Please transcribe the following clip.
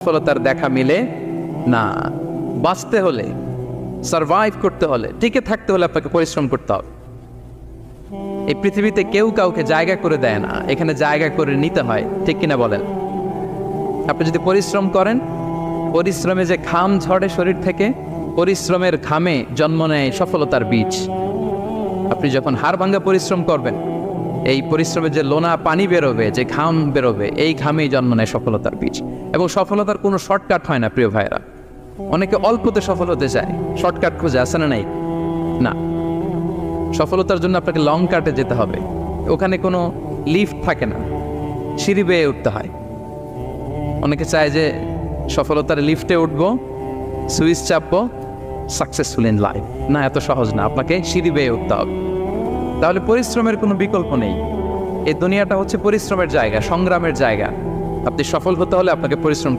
সফলতার দেখা মিলে না। বাঁচতে হলে, সারভাইভ করতে হলে, টিকে থাকতে হলে আপনাকে পরিশ্রম করতে হবে। এই পৃথিবীতে কেউ কাউকে জায়গা করে দেয় না, এখানে জায়গা করে নিতে হয়, ঠিক কিনা বলেন? আপনি যদি পরিশ্রম করেন, পরিশ্রমে যে ঘাম ঝরে শরীর থেকে, পরিশ্রমের ঘামে জন্ম নেয় সফলতার বীজ। আপনি যখন হাড় ভাঙ্গা পরিশ্রম করবেন, এই পরিশ্রমে যে লোনা পানি বেরোবে, যে ঘাম বেরোবে, এই ঘামেই জন্ম নেয় সফলতার বীজ। এবং সফলতার কোনো শর্টকাট হয় না প্রিয় ভাইরা। অনেকে অল্পতে সফল হতে চায়, শর্টকাট খুঁজে, আসে না নাই? না, সফলতার জন্য আপনাকে লং কাটে যেতে হবে। ওখানে কোনো লিফট থাকে না, সিঁড়ি বেয়ে উঠতে হয়। অনেকে চায় যে সফলতার লিফটে উঠবো, সুইচ চাপবো, সাকসেসফুল ইন লাইফ। না, এত সহজ না, আপনাকে সিঁড়ি বেয়ে উঠতে হবে। তাহলে পরিশ্রমের কোনো বিকল্প নেই। এই দুনিয়াটা হচ্ছে পরিশ্রমের জায়গা, সংগ্রামের জায়গা। আপনি সফল হতে হলে আপনাকে পরিশ্রম